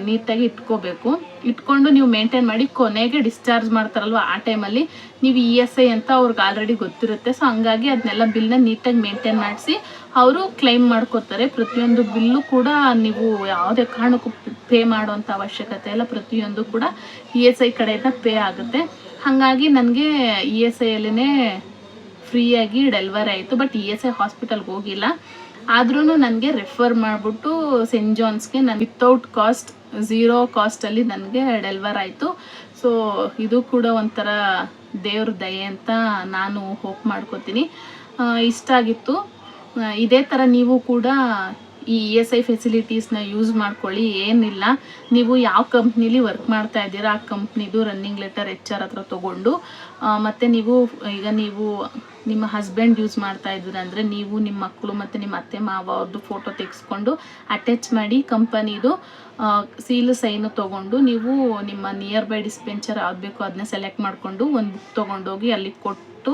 ನೀಟಾಗಿ ಇಟ್ಕೊಂಡು ನೀವು ಮೇಂಟೈನ್ ಮಾಡಿ. ಕೊನೆಗೆ ಡಿಸ್ಚಾರ್ಜ್ ಮಾಡ್ತಾರಲ್ವ ಆ ಟೈಮಲ್ಲಿ ನೀವು ESI ಅಂತ ಅವ್ರಿಗೆ ಆಲ್ರೆಡಿ ಗೊತ್ತಿರುತ್ತೆ. ಸೊ ಹಂಗಾಗಿ ಅದನ್ನೆಲ್ಲ ಬಿಲ್ನ ನೀಟಾಗಿ ಮೇಂಟೈನ್ ಮಾಡಿಸಿ ಅವರು ಕ್ಲೈಮ್ ಮಾಡ್ಕೋತಾರೆ. ಪ್ರತಿಯೊಂದು ಬಿಲ್ಲು ಕೂಡ ನೀವು ಯಾವುದೇ ಕಾರಣಕ್ಕೂ ಪೇ ಮಾಡೋವಂಥ ಅವಶ್ಯಕತೆ ಇಲ್ಲ, ಪ್ರತಿಯೊಂದು ಕೂಡ ESI ಕಡೆಯಿಂದ ಪೇ ಆಗುತ್ತೆ. ಹಾಗಾಗಿ ನನಗೆ ESIಯಲ್ಲೇ ಫ್ರೀಯಾಗಿ ಡೆಲಿವರಿ ಆಯಿತು. ಬಟ್ ESI ಹಾಸ್ಪಿಟಲ್ಗೆ ಹೋಗಿಲ್ಲ, ಆದ್ರೂ ನನಗೆ ರೆಫರ್ ಮಾಡಿಬಿಟ್ಟು ಸೆಂಟ್ ಜಾನ್ಸ್ಗೆ ನಾನು ವಿತೌಟ್ ಕಾಸ್ಟ್, 0 ಕಾಸ್ಟಲ್ಲಿ ನನಗೆ ಡೆಲಿವರ್ ಆಯಿತು. ಸೊ ಇದು ಕೂಡ ಒಂಥರ ದೇವ್ರ ದಯೆ ಅಂತ ನಾನು ಹೋಪ್ ಮಾಡ್ಕೋತೀನಿ. ಇಷ್ಟ ಆಗಿತ್ತು. ಇದೇ ಥರ ನೀವು ಕೂಡ ಈ ESI ಫೆಸಿಲಿಟೀಸ್ನ ಯೂಸ್ ಮಾಡ್ಕೊಳ್ಳಿ. ಏನಿಲ್ಲ, ನೀವು ಯಾವ ಕಂಪ್ನಿಲಿ ವರ್ಕ್ ಮಾಡ್ತಾ ಇದ್ದೀರಾ ಆ ಕಂಪ್ನಿದು ರನ್ನಿಂಗ್ ಲೆಟರ್ HR ಹತ್ರ ತೊಗೊಂಡು, ಮತ್ತು ನೀವು ನಿಮ್ಮ ಹಸ್ಬೆಂಡ್ ಯೂಸ್ ಮಾಡ್ತಾ ಇದ್ದೀರ ಅಂದರೆ ನೀವು, ನಿಮ್ಮ ಮಕ್ಕಳು ಮತ್ತು ನಿಮ್ಮ ಅತ್ತೆ ಮಾವ ಅವ್ರದ್ದು ಫೋಟೋ ತೆಗೆಸ್ಕೊಂಡು ಅಟ್ಯಾಚ್ ಮಾಡಿ ಕಂಪನಿದು ಸೀಲು ಸೈನು ತೊಗೊಂಡು ನೀವು ನಿಮ್ಮ ನಿಯರ್ ಬೈ ಡಿಸ್ಪೆನ್ಸರ್ ಯಾವ್ದು ಬೇಕೋ ಅದನ್ನ ಸೆಲೆಕ್ಟ್ ಮಾಡಿಕೊಂಡು ಒಂದು ಬುಕ್ ತೊಗೊಂಡೋಗಿ ಅಲ್ಲಿ ಕೊಟ್ಟು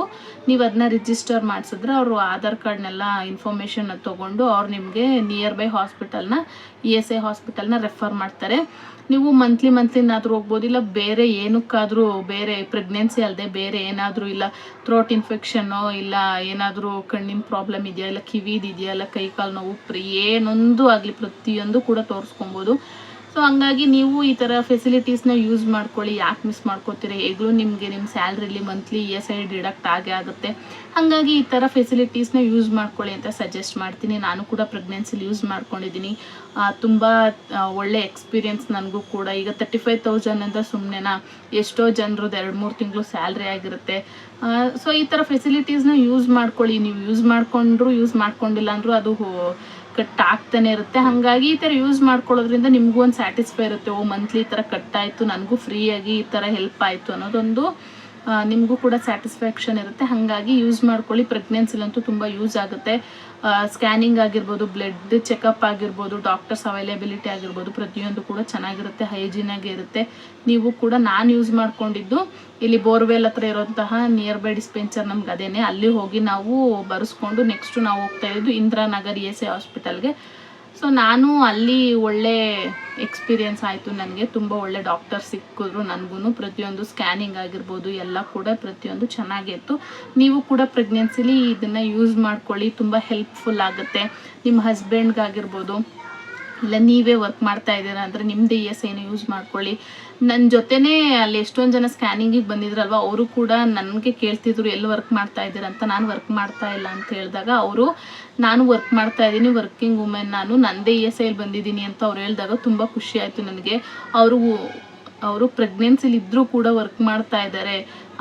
ನೀವು ಅದನ್ನ ರಿಜಿಸ್ಟರ್ ಮಾಡಿಸಿದ್ರೆ ಅವರು ಆಧಾರ್ ಕಾರ್ಡ್ನೆಲ್ಲ ಇನ್ಫಾರ್ಮೇಷನ್ ತೊಗೊಂಡು ಅವ್ರು ನಿಮಗೆ ನಿಯರ್ ಬೈ ಹಾಸ್ಪಿಟಲ್ನ ESI ಹಾಸ್ಪಿಟಲ್ನ ರೆಫರ್ ಮಾಡ್ತಾರೆ. ನೀವು ಮಂತ್ಲಿನಾದರೂ ಹೋಗ್ಬೋದು, ಇಲ್ಲ ಬೇರೆ ಏನಕ್ಕಾದರೂ, ಬೇರೆ ಪ್ರೆಗ್ನೆನ್ಸಿ ಅಲ್ಲದೆ ಬೇರೆ ಏನಾದರೂ, ಇಲ್ಲ ಥ್ರೋಟ್ ಇನ್ಫೆಕ್ಷನ್ನು, ಇಲ್ಲ ಏನಾದರೂ ಕಣ್ಣಿನ ಪ್ರಾಬ್ಲಮ್ ಇದೆಯಾ, ಇಲ್ಲ ಕಿವಿದಿದೆಯಾ, ಇಲ್ಲ ಕೈ ಕಾಲು ನೋವು, ಏನೊಂದು ಆಗಲಿ ಪ್ರತಿಯೊಂದು ಕೂಡ ತೋರಿಸ್ಕೊಬೋದು. ಸೊ ಹಂಗಾಗಿ ನೀವು ಈ ಥರ ಫೆಸಿಲಿಟೀಸ್ನ ಯೂಸ್ ಮಾಡ್ಕೊಳ್ಳಿ. ಯಾಕೆ ಮಿಸ್ ಮಾಡ್ಕೋತೀರಿ, ಹೇಗೂ ನಿಮಗೆ ನಿಮ್ಮ ಸ್ಯಾಲ್ರಿಲಿ ಮಂತ್ಲಿ ESI ಡಿಡಕ್ಟ್ ಆಗೇ ಆಗುತ್ತೆ. ಹಾಗಾಗಿ ಈ ಥರ ಫೆಸಿಲಿಟೀಸ್ನ ಯೂಸ್ ಮಾಡ್ಕೊಳ್ಳಿ ಅಂತ ಸಜೆಸ್ಟ್ ಮಾಡ್ತೀನಿ. ನಾನು ಕೂಡ ಪ್ರೆಗ್ನೆನ್ಸಿಲಿ ಯೂಸ್ ಮಾಡ್ಕೊಂಡಿದ್ದೀನಿ. ತುಂಬ ಒಳ್ಳೆ ಎಕ್ಸ್ಪೀರಿಯನ್ಸ್ ನನಗೂ ಕೂಡ. ಈಗ 35,000 ಅಂತ ಸುಮ್ಮನೆನಾ, ಎಷ್ಟೋ ಜನರದ್ದು 2-3 ತಿಂಗಳು ಸ್ಯಾಲ್ರಿ ಆಗಿರುತ್ತೆ. ಸೊ ಈ ಥರ ಫೆಸಿಲಿಟೀಸ್ನ ಯೂಸ್ ಮಾಡ್ಕೊಳ್ಳಿ. ನೀವು ಯೂಸ್ ಮಾಡ್ಕೊಂಡಿಲ್ಲ ಅಂದರೂ ಅದು ಕಟ್ ಆಗ್ತಾನೆ ಇರುತ್ತೆ. ಹಾಗಾಗಿ ಈ ಥರ ಯೂಸ್ ಮಾಡ್ಕೊಳ್ಳೋದ್ರಿಂದ ನಿಮಗೂ ಒಂದು ಸ್ಯಾಟಿಸ್ಫೈ ಇರುತ್ತೆ. ಮಂತ್ಲಿ ಈ ಥರ ಕಟ್ ಆಯಿತು, ನನಗೂ ಫ್ರೀಯಾಗಿ ಈ ಥರ ಹೆಲ್ಪ್ ಆಯಿತು ಅನ್ನೋದೊಂದು ನಿಮಗೂ ಕೂಡ ಸ್ಯಾಟಿಸ್ಫ್ಯಾಕ್ಷನ್ ಇರುತ್ತೆ. ಹಾಗಾಗಿ ಯೂಸ್ ಮಾಡ್ಕೊಳ್ಳಿ. ಪ್ರೆಗ್ನೆನ್ಸಿಲಂತೂ ತುಂಬ ಯೂಸ್ ಆಗುತ್ತೆ. ಸ್ಕ್ಯಾನಿಂಗ್ ಆಗಿರ್ಬೋದು, ಬ್ಲಡ್ ಚೆಕಪ್ ಆಗಿರ್ಬೋದು, ಡಾಕ್ಟರ್ಸ್ ಅವೈಲೇಬಿಲಿಟಿ ಆಗಿರ್ಬೋದು, ಪ್ರತಿಯೊಂದು ಕೂಡ ಚೆನ್ನಾಗಿರುತ್ತೆ, ಹೈಜೀನಾಗಿ ಇರುತ್ತೆ. ನೀವು ಕೂಡ ನಾನು ಯೂಸ್ ಮಾಡ್ಕೊಂಡಿದ್ದು ಇಲ್ಲಿ ಬೋರ್ವೆಲ್ ಹತ್ರ ಇರೋಂತಹ ನಿಯರ್ ಬೈ ಡಿಸ್ಪೆನ್ಸರ್ ನಮ್ಗೆ ಅದೇನೆ, ಅಲ್ಲಿ ಹೋಗಿ ನಾವು ಬರೆಸ್ಕೊಂಡು ನೆಕ್ಸ್ಟು ನಾವು ಹೋಗ್ತಾ ಇದ್ದು ಇಂದಿರಾನಗರ್ ESI ಹಾಸ್ಪಿಟಲ್ಗೆ. ಸೊ ನಾನು ಅಲ್ಲಿ ಒಳ್ಳೆ ಎಕ್ಸ್ಪೀರಿಯನ್ಸ್ ಆಯಿತು ನನಗೆ. ತುಂಬ ಒಳ್ಳೆ ಡಾಕ್ಟರ್ ಸಿಕ್ಕಿದ್ರು ನನಗೂ. ಪ್ರತಿಯೊಂದು ಸ್ಕ್ಯಾನಿಂಗ್ ಆಗಿರ್ಬೋದು ಎಲ್ಲ ಕೂಡ ಪ್ರತಿಯೊಂದು ಚೆನ್ನಾಗಿತ್ತು. ನೀವು ಕೂಡ ಪ್ರೆಗ್ನೆನ್ಸಿಲಿ ಇದನ್ನು ಯೂಸ್ ಮಾಡ್ಕೊಳ್ಳಿ, ತುಂಬ ಹೆಲ್ಪ್ಫುಲ್ ಆಗುತ್ತೆ. ನಿಮ್ಮ ಹಸ್ಬೆಂಡ್ಗಾಗಿರ್ಬೋದು, ಇಲ್ಲ ನೀವೇ ವರ್ಕ್ ಮಾಡ್ತಾ ಇದ್ದೀರಾ ಅಂದರೆ ನಿಮ್ಮದೇ ESIನ ಯೂಸ್ ಮಾಡ್ಕೊಳ್ಳಿ. ನನ್ನ ಜೊತೆನೇ ಅಲ್ಲಿ ಎಷ್ಟೊಂದು ಜನ ಸ್ಕ್ಯಾನಿಂಗಿಗೆ ಬಂದಿದ್ರಲ್ವ, ಅವರು ಕೂಡ ನನಗೆ ಕೇಳ್ತಿದ್ರು ಎಲ್ಲಿ ವರ್ಕ್ ಮಾಡ್ತಾ ಇದ್ದೀರಾ ಅಂತ. ನಾನು ವರ್ಕ್ ಮಾಡ್ತಾ ಇಲ್ಲ ಅಂತ ಹೇಳಿದಾಗ ಅವರು, ನಾನು ವರ್ಕ್ ಮಾಡ್ತಾ ಇದ್ದೀನಿ, ವರ್ಕಿಂಗ್ ವುಮೆನ್ ನಾನು, ನನ್ನದೇ ESIಲಿ ಬಂದಿದ್ದೀನಿ ಅಂತ ಅವ್ರು ಹೇಳಿದಾಗ ತುಂಬ ಖುಷಿ ಆಯಿತು ನನಗೆ. ಅವರು ಅವರು ಪ್ರೆಗ್ನೆನ್ಸಿಲಿ ಇದ್ದರೂ ಕೂಡ ವರ್ಕ್ ಮಾಡ್ತಾ ಇದ್ದಾರೆ,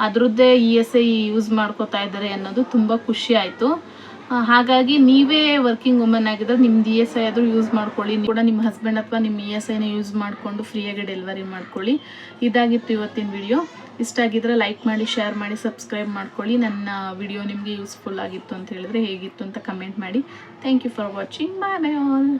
ಅದರದ್ದೇ ESI ಯೂಸ್ ಮಾಡ್ಕೋತಾ ಇದ್ದಾರೆ ಅನ್ನೋದು ತುಂಬ ಖುಷಿ ಆಯಿತು. ಹಾಗಾಗಿ ನೀವೇ ವರ್ಕಿಂಗ್ ವುಮನ್ ಆಗಿದ್ರೆ ನಿಮ್ದು ESI ಆದರೂ ಯೂಸ್ ಮಾಡ್ಕೊಳ್ಳಿ, ಕೂಡ ನಿಮ್ಮ ಹಸ್ಬೆಂಡ್ ಅಥವಾ ನಿಮ್ಮ ESIನ ಯೂಸ್ ಮಾಡಿಕೊಂಡು ಫ್ರೀಯಾಗಿ ಡೆಲಿವರಿ ಮಾಡ್ಕೊಳ್ಳಿ. ಇದಾಗಿತ್ತು ಇವತ್ತಿನ ವಿಡಿಯೋ. ಇಷ್ಟ ಆಗಿದ್ರೆ ಲೈಕ್ ಮಾಡಿ, ಶೇರ್ ಮಾಡಿ, ಸಬ್ಸ್ಕ್ರೈಬ್ ಮಾಡ್ಕೊಳ್ಳಿ. ನನ್ನ ವಿಡಿಯೋ ನಿಮಗೆ ಯೂಸ್ಫುಲ್ ಆಗಿತ್ತು ಅಂತ ಹೇಳಿದ್ರೆ ಹೇಗಿತ್ತು ಅಂತ ಕಮೆಂಟ್ ಮಾಡಿ. Thank you for watching. Bye bye all.